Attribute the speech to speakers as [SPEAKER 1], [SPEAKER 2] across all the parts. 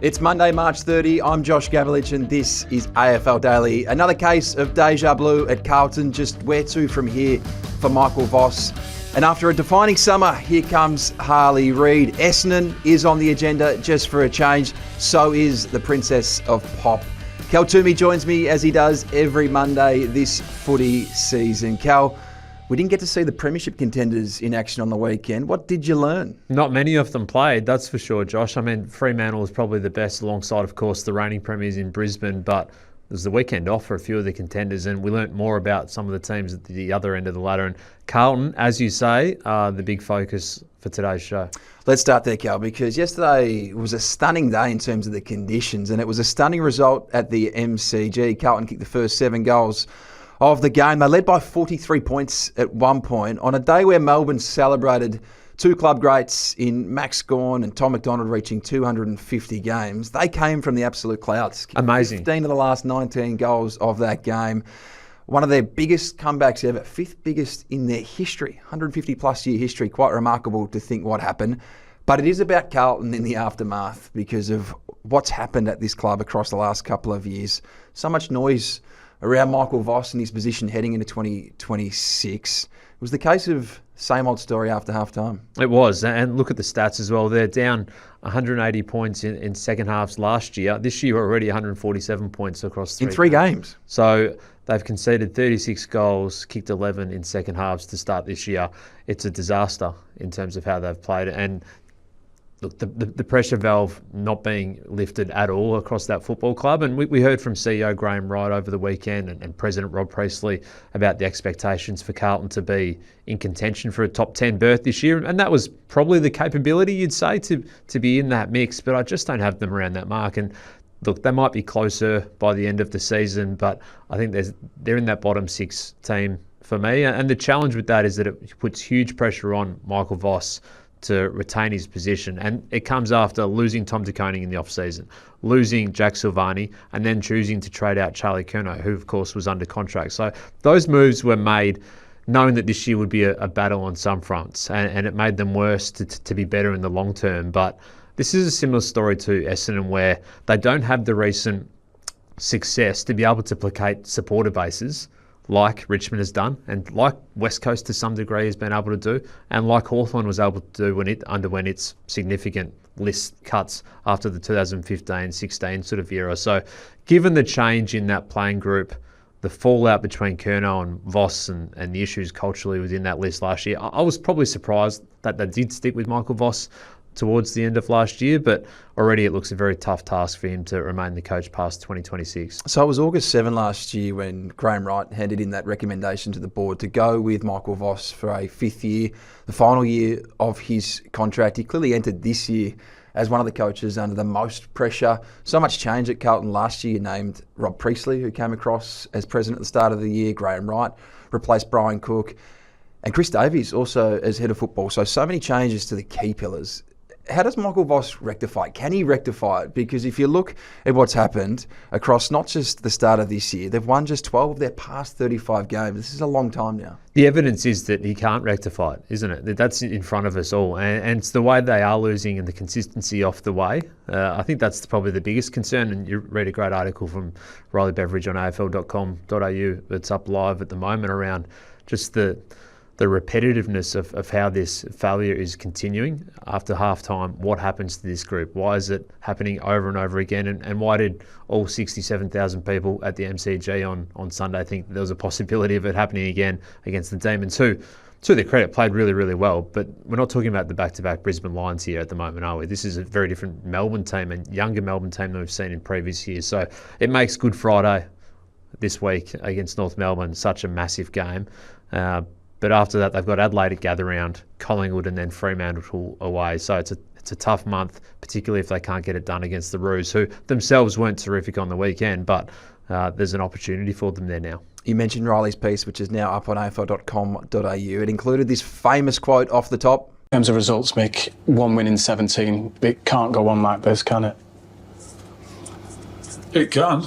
[SPEAKER 1] It's Monday, March 30. I'm Josh Gabelich and this is AFL Daily. Another case of deja blue at Carlton. Just where to from here for Michael Voss? And after a defining summer, here comes Harley Reid. Essendon is on the agenda just for a change. So is the Princess of Pop. Cal Twomey joins me as he does every Monday this footy season. Cal, we didn't get to see the premiership contenders in action on the weekend. What did you learn?
[SPEAKER 2] Not many of them played, that's for sure, Josh. I mean, Fremantle was probably the best alongside, of course, the reigning premiers in Brisbane, but there was the weekend off for a few of the contenders, and we learnt more about some of the teams at the other end of the ladder. And Carlton, as you say, are the big focus for today's show.
[SPEAKER 1] Let's start there, Cal, because yesterday was a stunning day in terms of the conditions, and it was a stunning result at the MCG. Carlton kicked the first 7 goals of the game. They led by 43 points at one point on a day where Melbourne celebrated 2 club greats in Max Gawn and Tom McDonald reaching 250 games. They came from the absolute clouds.
[SPEAKER 2] Amazing.
[SPEAKER 1] 15 of the last 19 goals of that game. One of their biggest comebacks ever, 5th biggest in their history, 150 plus year history. Quite remarkable to think what happened. But it is about Carlton in the aftermath because of what's happened at this club across the last couple of years. So much noise around Michael Voss and his position heading into 2026. It was the case of same old story after half-time.
[SPEAKER 2] It was, and look at the stats as well. They're down 180 points in second halves last year. This year already 147 points across
[SPEAKER 1] 3 games.
[SPEAKER 2] So they've conceded 36 goals, kicked 11 in second halves to start this year. It's a disaster in terms of how they've played. And look, the pressure valve not being lifted at all across that football club. And we heard from CEO Graham Wright over the weekend and President Rob Priestley about the expectations for Carlton to be in contention for a top 10 berth this year. And that was probably the capability, you'd say, to be in that mix. But I just don't have them around that mark. And look, they might be closer by the end of the season, but I think they're in that bottom 6 team for me. And the challenge with that is that it puts huge pressure on Michael Voss to retain his position. And it comes after losing Tom De Koning in the off-season, losing Jack Silvani, and then choosing to trade out Charlie Curnow, who, of course, was under contract. So those moves were made knowing that this year would be a battle on some fronts, and it made them worse to be better in the long term. But this is a similar story to Essendon, where they don't have the recent success to be able to placate supporter bases like Richmond has done, and like West Coast to some degree has been able to do, and like Hawthorn was able to do when it underwent its significant list cuts after the 2015-16 sort of era. So given the change in that playing group, the fallout between Curnow and Voss and the issues culturally within that list last year, I was probably surprised that they did stick with Michael Voss towards the end of last year, but already it looks a very tough task for him to remain the coach past 2026.
[SPEAKER 1] So it was August 7 last year when Graham Wright handed in that recommendation to the board to go with Michael Voss for a 5th year, the final year of his contract. He clearly entered this year as one of the coaches under the most pressure. So much change at Carlton last year. You named Rob Priestley, who came across as president at the start of the year. Graham Wright replaced Brian Cook, and Chris Davies also as head of football. So many changes to the key pillars. How does Michael Voss rectify it? Can he rectify it? Because if you look at what's happened across not just the start of this year, they've won just 12 of their past 35 games. This is a long time now.
[SPEAKER 2] The evidence is that he can't rectify it, isn't it? That's in front of us all. And it's the way they are losing and the consistency off the way. I think that's probably the biggest concern. And you read a great article from Riley Beveridge on AFL.com.au that's up live at the moment around just the repetitiveness of how this failure is continuing after halftime. What happens to this group? Why is it happening over and over again? And why did all 67,000 people at the MCG on Sunday think there was a possibility of it happening again against the Demons, who, to their credit, played really, really well? But we're not talking about the back-to-back Brisbane Lions here at the moment, are we? This is a very different Melbourne team and younger Melbourne team than we've seen in previous years. So it makes Good Friday this week against North Melbourne such a massive game. But after that, they've got Adelaide to gather round, Collingwood, and then Fremantle away. So it's a tough month, particularly if they can't get it done against the Roos, who themselves weren't terrific on the weekend, but there's an opportunity for them there now.
[SPEAKER 1] You mentioned Riley's piece, which is now up on AFL.com.au. It included this famous quote off the top.
[SPEAKER 3] In terms of results, Mick, 1 win in 17. It can't go on like this, can it?
[SPEAKER 4] It can.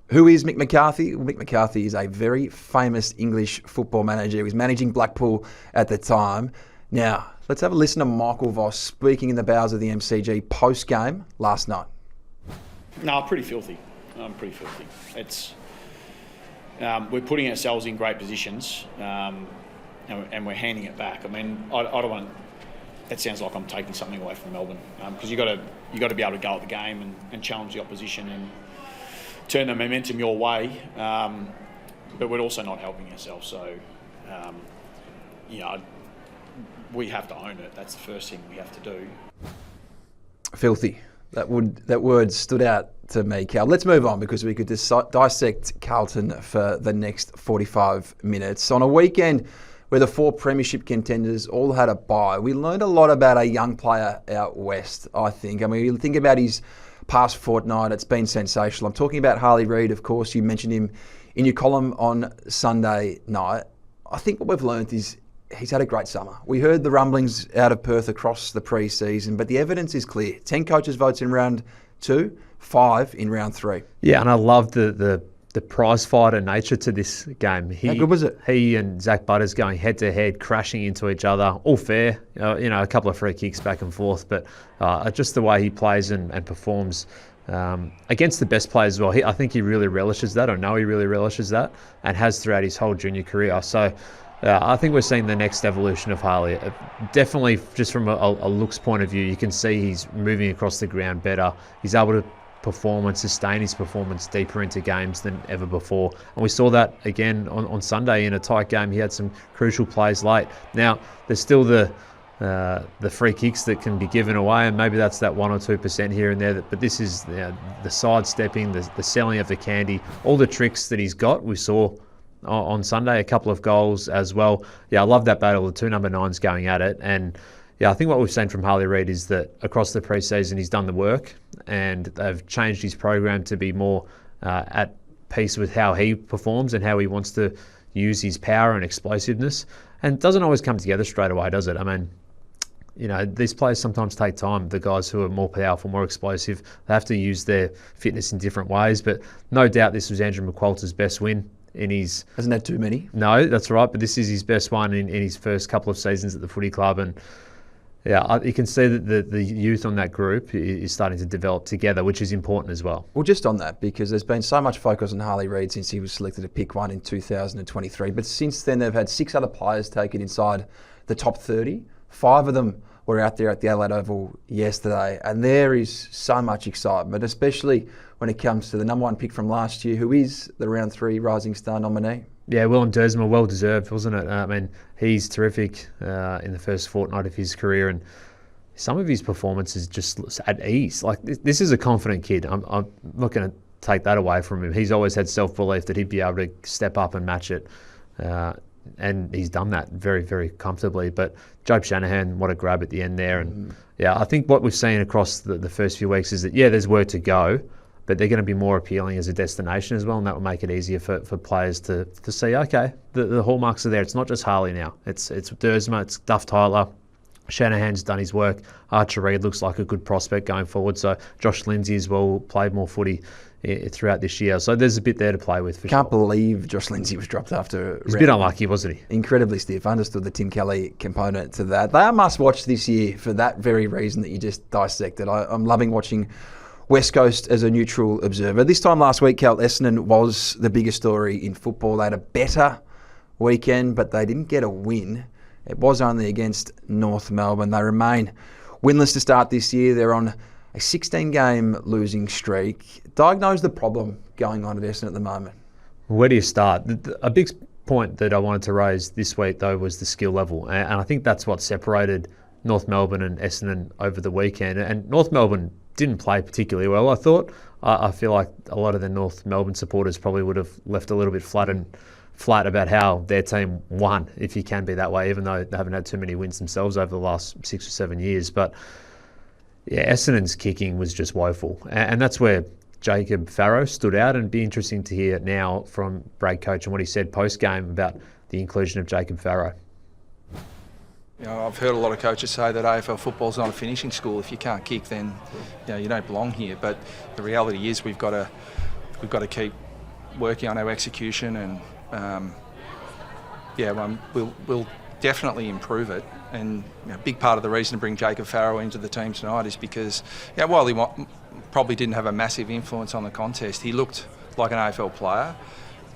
[SPEAKER 1] Who is Mick McCarthy? Well, Mick McCarthy is a very famous English football manager. He was managing Blackpool at the time. Now, let's have a listen to Michael Voss speaking in the bowels of the MCG post-game last night.
[SPEAKER 4] No, pretty filthy. Pretty filthy. It's we're putting ourselves in great positions, and we're handing it back. I mean, I don't want. That sounds like I'm taking something away from Melbourne, because you got to be able to go at the game and challenge the opposition and turn the momentum your way. But we're also not helping ourselves. So, we have to own it. That's the first thing we have to do.
[SPEAKER 1] Filthy. That word stood out to me, Cal. Let's move on, because we could dissect Carlton for the next 45 minutes. On a weekend where the 4 premiership contenders all had a bye, we learned a lot about a young player out west, I think. I mean, you think about his past fortnight, it's been sensational. I'm talking about Harley Reid, of course. You mentioned him in your column on Sunday night. I think what we've learned is he's had a great summer. We heard the rumblings out of Perth across the pre-season, but the evidence is clear. 10 coaches votes in round 2, 5 in round 3.
[SPEAKER 2] Yeah, and I love the prize fighter nature to this game.
[SPEAKER 1] How good was it?
[SPEAKER 2] He and Zach Butters going head-to-head, crashing into each other. All fair. A couple of free kicks back and forth, but just the way he plays and performs against the best players as well. I think he really relishes that. I know he really relishes that, and has throughout his whole junior career. So I think we're seeing the next evolution of Harley. Definitely, just from a looks point of view, you can see he's moving across the ground better. He's able to perform and sustain his performance deeper into games than ever before. And we saw that again on Sunday in a tight game. He had some crucial plays late. Now, there's still the free kicks that can be given away, and maybe that's that 1 or 2% here and there. But this is the sidestepping, the selling of the candy, all the tricks that he's got. We saw on Sunday a couple of goals as well. Yeah, I love that battle, the 2 number 9s going at it. And yeah, I think what we've seen from Harley Reid is that across the pre-season he's done the work, and they've changed his program to be more at peace with how he performs and how he wants to use his power and explosiveness. And it doesn't always come together straight away, does it? I mean, these players sometimes take time. The guys who are more powerful, more explosive, they have to use their fitness in different ways. But no doubt this was Andrew McQualter's best win in his...
[SPEAKER 1] Hasn't had too many.
[SPEAKER 2] No, that's right. But this is his best one in his first couple of seasons at the footy club. And yeah, you can see that the youth on that group is starting to develop together, which is important as well.
[SPEAKER 1] Well, just on that, because there's been so much focus on Harley Reid since he was selected to pick 1 in 2023. But since then, they've had 6 other players take it inside the top 30. 5 of them were out there at the Adelaide Oval yesterday. And there is so much excitement, especially when it comes to the number 1 pick from last year, who is the round 3 Rising Star nominee.
[SPEAKER 2] Yeah, Willem Dersma, well deserved, wasn't it? I mean, he's terrific in the first fortnight of his career, and some of his performances just at ease. Like, this is a confident kid. I'm not going to take that away from him. He's always had self-belief that he'd be able to step up and match it, and he's done that very, very comfortably. But Jobe Shanahan, what a grab at the end there. And yeah, I think what we've seen across the first few weeks is that, yeah, there's work to go, but they're going to be more appealing as a destination as well, and that will make it easier for players to see, okay, the hallmarks are there. It's not just Harley now. It's Dersma, it's Duff Tyler. Shanahan's done his work. Archer Reid looks like a good prospect going forward. So Josh Lindsay as well played more footy throughout this year. So there's a bit there to play with.
[SPEAKER 1] Can't believe Josh Lindsay was dropped after.
[SPEAKER 2] He's a bit unlucky, wasn't he?
[SPEAKER 1] Incredibly stiff. Understood the Tim Kelly component to that. They are must-watch this year for that very reason that you just dissected. I'm loving watching West Coast as a neutral observer. This time last week, Cal, Essendon was the biggest story in football. They had a better weekend, but they didn't get a win. It was only against North Melbourne. They remain winless to start this year. They're on a 16-game losing streak. Diagnose the problem going on at Essendon at the moment.
[SPEAKER 2] Where do you start? A big point that I wanted to raise this week, though, was the skill level. And I think that's what separated North Melbourne and Essendon over the weekend. And North Melbourne didn't play particularly well, I thought. I feel like a lot of the North Melbourne supporters probably would have left a little bit flat about how their team won, if you can be that way, even though they haven't had too many wins themselves over the last 6 or 7 years. But yeah, Essendon's kicking was just woeful. And that's where Jacob Farrow stood out, and it'd be interesting to hear now from Brad Coach and what he said post-game about the inclusion of Jacob Farrow.
[SPEAKER 5] I've heard a lot of coaches say that AFL football's not a finishing school. If you can't kick, then you don't belong here. But the reality is we've got to keep working on our execution, and we'll definitely improve it. And a big part of the reason to bring Jacob Farrell into the team tonight is because, while he probably didn't have a massive influence on the contest, he looked like an AFL player.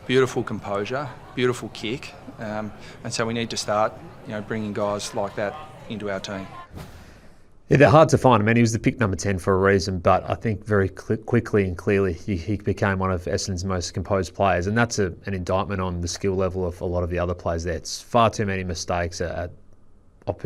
[SPEAKER 5] Beautiful composure, beautiful kick, and so we need to start, bringing guys like that into our team.
[SPEAKER 2] Yeah, they're hard to find. I mean, he was the pick number 10 for a reason, but I think very quickly and clearly he became one of Essendon's most composed players, and that's an indictment on the skill level of a lot of the other players there. It's far too many mistakes at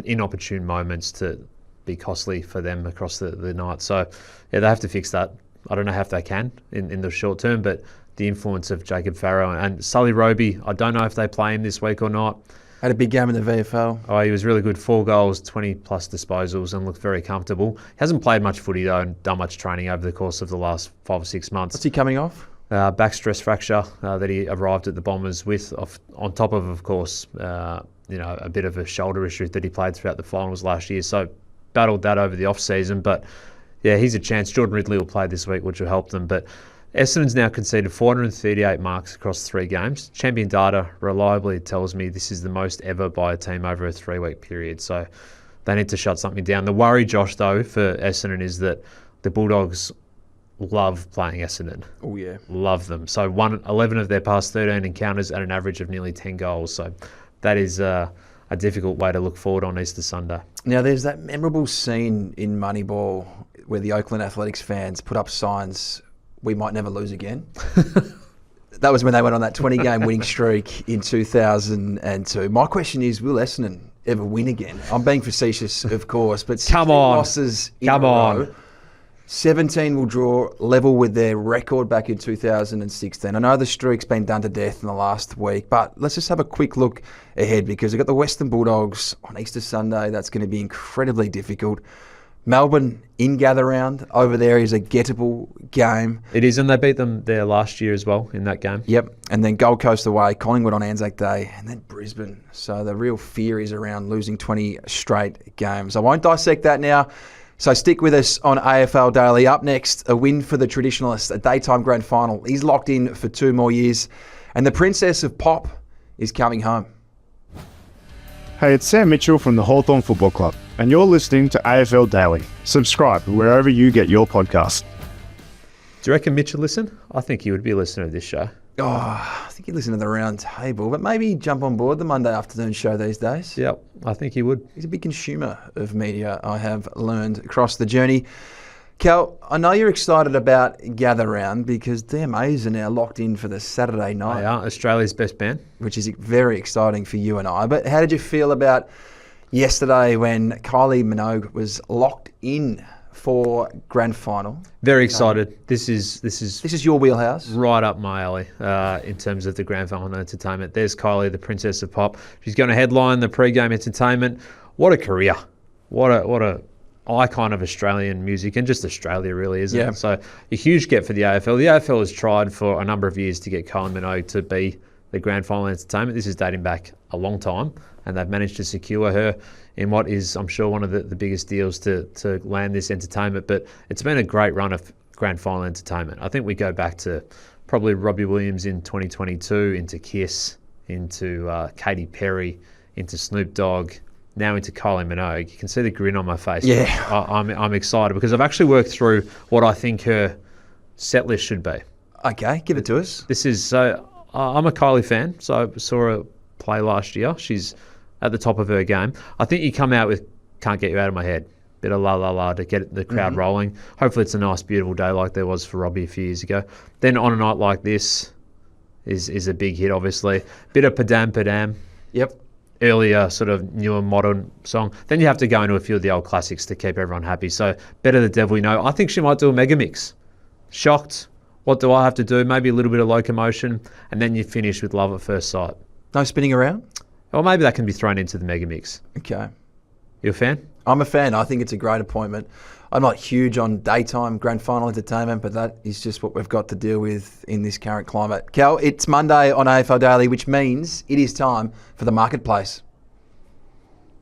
[SPEAKER 2] inopportune moments to be costly for them across the night. So, yeah, they have to fix that. I don't know how if they can in the short term, but the influence of Jacob Farrell and Sully Roby, I don't know if they play him this week or not.
[SPEAKER 1] Had a big game in the VFL.
[SPEAKER 2] Oh, he was really good. 4 goals, 20-plus disposals, and looked very comfortable. He hasn't played much footy, though, and done much training over the course of the last 5 or 6 months.
[SPEAKER 1] What's he coming off?
[SPEAKER 2] Back stress fracture that he arrived at the Bombers with, on top of course, a bit of a shoulder issue that he played throughout the finals last year. So battled that over the off-season. But, yeah, he's a chance. Jordan Ridley will play this week, which will help them. But Essendon's now conceded 438 marks across 3 games. Champion data reliably tells me this is the most ever by a team over a 3-week period. So they need to shut something down. The worry, Josh, though, for Essendon is that the Bulldogs love playing Essendon.
[SPEAKER 1] Oh, yeah.
[SPEAKER 2] Love them. So 11 of their past 13 encounters at an average of nearly 10 goals. So that is a difficult way to look forward on Easter Sunday.
[SPEAKER 1] Now, there's that memorable scene in Moneyball where the Oakland Athletics fans put up signs, "We might never lose again." That was when they went on that 20-game winning streak in 2002. My question is, will Essendon ever win again? I'm being facetious, of course, but 16 losses in a row. 17 will draw level with their record back in 2016. I know the streak's been done to death in the last week, but let's just have a quick look ahead because we've got the Western Bulldogs on Easter Sunday. That's going to be incredibly difficult. Melbourne in gather round over there is a gettable game.
[SPEAKER 2] It is, and they beat them there last year as well in that game.
[SPEAKER 1] Yep, and then Gold Coast away, Collingwood on Anzac Day, and then Brisbane. So the real fear is around losing 20 straight games. I won't dissect that now, so stick with us on AFL Daily. Up next, a win for the Traditionalists, a daytime grand final. He's locked in for 2 more years, and the Princess of Pop is coming home.
[SPEAKER 6] Hey, it's Sam Mitchell from the Hawthorn Football Club, and you're listening to AFL Daily. Subscribe wherever you get your podcast.
[SPEAKER 2] Do you reckon Mitch will listen? I think he would be a listener of this show.
[SPEAKER 1] Oh, I think he'd listen to the round table, but maybe jump on board the Monday afternoon show these days.
[SPEAKER 2] Yep, I think he would.
[SPEAKER 1] He's a big consumer of media, I have learned across the journey. Cal, I know you're excited about Gather Round because DMAs are now locked in for the Saturday night.
[SPEAKER 2] They are Australia's best band.
[SPEAKER 1] Which is very exciting for you and I. But how did you feel about yesterday when Kylie Minogue was locked in for grand final?
[SPEAKER 2] Very excited. This is
[SPEAKER 1] your wheelhouse.
[SPEAKER 2] Right up my alley in terms of the grand final entertainment. There's Kylie, the Princess of Pop. She's going to headline the pre-game entertainment. What a career. What a icon of Australian music and just Australia really, isn't it? So a huge get for the AFL. The AFL has tried for a number of years to get Kylie Minogue to be the grand final entertainment. This is dating back a long time, and they've managed to secure her in what is, I'm sure, one of the biggest deals to land this entertainment. But it's been a great run of grand final entertainment. I think we go back to probably Robbie Williams in 2022, into Kiss, into Katy Perry, into Snoop Dogg, now into Kylie Minogue. You can see the grin on my face.
[SPEAKER 1] Yeah.
[SPEAKER 2] I'm excited because I've actually worked through what I think her set list should be.
[SPEAKER 1] Okay, give it to us.
[SPEAKER 2] This is so. I'm a Kylie fan, so I saw her play last year. She's at the top of her game. I think you come out with "Can't Get You Out of My Head," bit of la la la to get the crowd rolling. Hopefully, it's a nice, beautiful day like there was for Robbie a few years ago. Then on a night like this is a big hit. Obviously, bit of Padam Padam.
[SPEAKER 1] Yep.
[SPEAKER 2] Earlier, sort of newer, modern song. Then you have to go into a few of the old classics to keep everyone happy. So, Better the Devil You Know. I think she might do a mega mix. Shocked. What do I have to do? Maybe a little bit of Locomotion, and then you finish with Love at First Sight.
[SPEAKER 1] No spinning around?
[SPEAKER 2] Or maybe that can be thrown into the mega mix.
[SPEAKER 1] Okay.
[SPEAKER 2] You a fan?
[SPEAKER 1] I'm a fan. I think it's a great appointment. I'm not huge on daytime grand final entertainment, but that is just what we've got to deal with in this current climate. Cal, it's Monday on AFL Daily, which means it is time for the marketplace.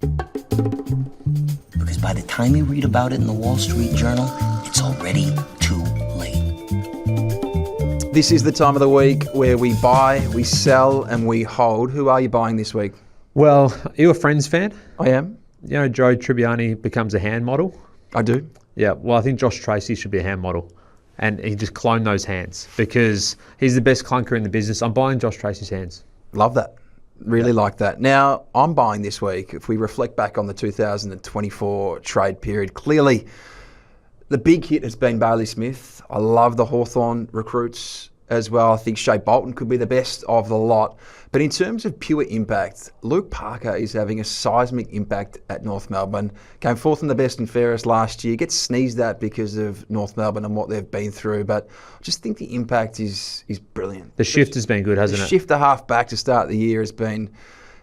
[SPEAKER 7] Because by the time you read about it in the Wall Street Journal, it's already too late.
[SPEAKER 1] This is the time of the week where we buy, we sell, and we hold. Who are you buying this week?
[SPEAKER 2] Well, are you a Friends fan?
[SPEAKER 1] I am.
[SPEAKER 2] Joe Tribbiani becomes a hand model?
[SPEAKER 1] I do.
[SPEAKER 2] Yeah, well, I think Josh Tracy should be a hand model. And he just clone those hands because he's the best clunker in the business. I'm buying Josh Tracy's hands.
[SPEAKER 1] Love that. Really like that. Now, I'm buying this week. If we reflect back on the 2024 trade period, clearly the big hit has been Bailey Smith. I love the Hawthorn recruits as well. I think Shea Bolton could be the best of the lot. But in terms of pure impact, Luke Parker is having a seismic impact at North Melbourne. Came fourth in the best and fairest last year. Gets sneezed at because of North Melbourne and what they've been through. But I just think the impact is brilliant.
[SPEAKER 2] The shift has been good, hasn't it?
[SPEAKER 1] The shift to half back to start the year has been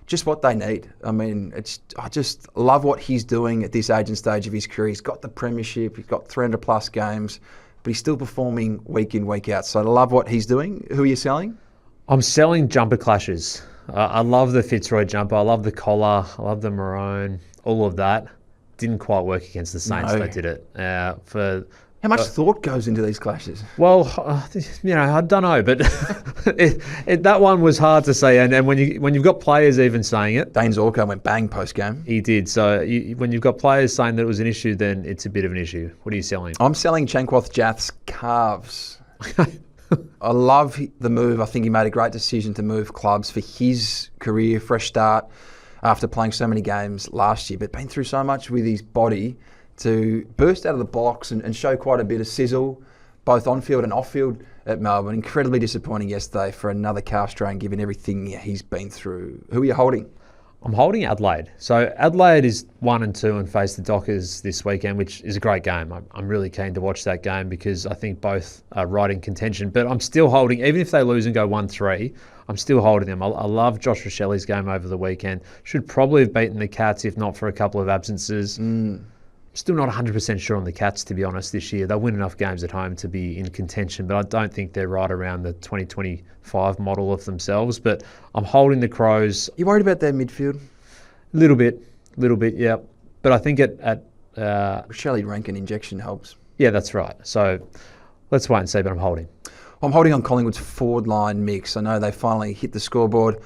[SPEAKER 1] just what they need. I mean, I just love what he's doing at this age and stage of his career. He's got the premiership. He's got 300 plus games. But he's still performing week in, week out. So I love what he's doing. Who are you selling?
[SPEAKER 2] I'm selling jumper clashes. I love the Fitzroy jumper. I love the collar. I love the maroon. All of that. Didn't quite work against the Saints.
[SPEAKER 1] No.
[SPEAKER 2] They did it.
[SPEAKER 1] How much thought goes into these clashes?
[SPEAKER 2] Well, I don't know, but that one was hard to say. And when you've got players even saying it,
[SPEAKER 1] Dane Zorko went bang post game.
[SPEAKER 2] he did. So when you've got players saying that it was an issue, then it's a bit of an issue. What are you selling?
[SPEAKER 1] I'm selling Chankwath Jath's calves. I love the move. I think he made a great decision to move clubs for his career, fresh start after playing so many games last year, but been through so much with his body. To burst out of the box and show quite a bit of sizzle, both on-field and off-field at Melbourne. Incredibly disappointing yesterday for another calf strain, given everything he's been through. Who are you holding?
[SPEAKER 2] I'm holding Adelaide. So Adelaide is 1 and 2 and face the Dockers this weekend, which is a great game. I'm really keen to watch that game because I think both are right in contention. But I'm still holding, even if they lose and go 1-3, I'm still holding them. I love Josh Rochelli's game over the weekend. Should probably have beaten the Cats if not for a couple of absences. Still not 100% sure on the Cats, to be honest, this year. They'll win enough games at home to be in contention, but I don't think they're right around the 2025 model of themselves. But I'm holding the Crows.
[SPEAKER 1] You worried about their midfield?
[SPEAKER 2] A little bit, yeah. But I think
[SPEAKER 1] Shelley Rankin injection helps.
[SPEAKER 2] Yeah, that's right. So let's wait and see, but I'm holding.
[SPEAKER 1] I'm holding on Collingwood's forward line mix. I know they finally hit the scoreboard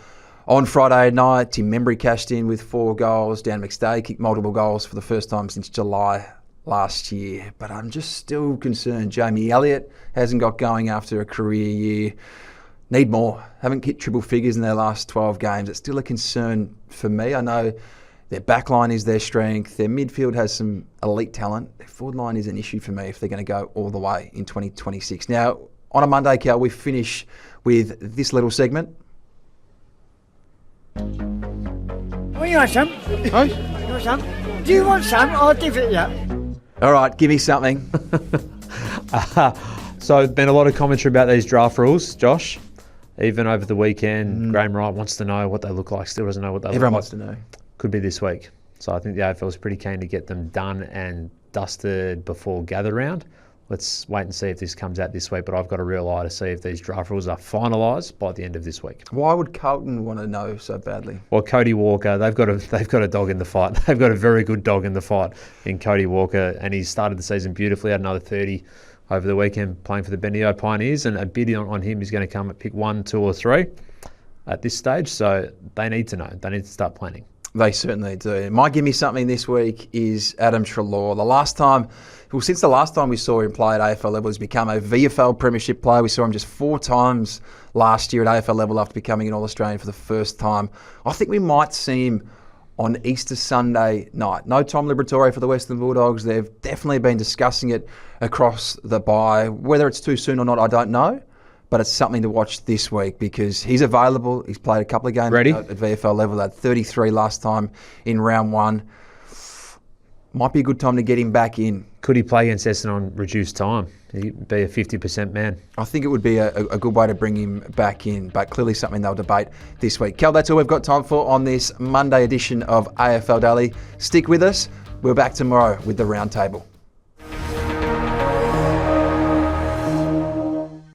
[SPEAKER 1] on Friday night. Tim Membry cashed in with 4 goals. Dan McStay kicked multiple goals for the first time since July last year. But I'm just still concerned. Jamie Elliott hasn't got going after a career year. Need more. Haven't hit triple figures in their last 12 games. It's still a concern for me. I know their backline is their strength. Their midfield has some elite talent. Their forward line is an issue for me if they're going to go all the way in 2026. Now, on a Monday, Cal, we finish with this little segment.
[SPEAKER 8] What you want, some? Huh? You want some? Do you want some? I'll give it you.
[SPEAKER 1] All right, give me something.
[SPEAKER 2] So been a lot of commentary about these draft rules, Josh. Even over the weekend, Graham Wright wants to know what they look like. Still doesn't know what they
[SPEAKER 1] Everyone
[SPEAKER 2] look like.
[SPEAKER 1] wants to know.
[SPEAKER 2] Could be this week. So I think the AFL is pretty keen to get them done and dusted before gather round. Let's wait and see if this comes out this week, but I've got a real eye to see if these draft rules are finalised by the end of this week.
[SPEAKER 1] Why would Carlton want to know so badly?
[SPEAKER 2] Well, Cody Walker, they've got a dog in the fight. They've got a very good dog in the fight in Cody Walker, and he started the season beautifully, had another 30 over the weekend playing for the Bendigo Pioneers, and a bid on him is going to come at pick 1, 2 or 3 at this stage, so they need to know. They need to start planning.
[SPEAKER 1] They certainly do. My gimme something this week is Adam Treloar. Since the last time we saw him play at AFL level, he's become a VFL premiership player. We saw him just 4 times last year at AFL level after becoming an All-Australian for the first time. I think we might see him on Easter Sunday night. No Tom Liberatore for the Western Bulldogs. They've definitely been discussing it across the bye. Whether it's too soon or not, I don't know. But it's something to watch this week because he's available. He's played a couple of games at VFL level. Had 33 last time in round 1. Might be a good time to get him back in.
[SPEAKER 2] Could he play against Essendon on reduced time? He'd be a 50% man.
[SPEAKER 1] I think it would be a good way to bring him back in, but clearly something they'll debate this week. Cal, that's all we've got time for on this Monday edition of AFL Daily. Stick with us. We're back tomorrow with the Roundtable.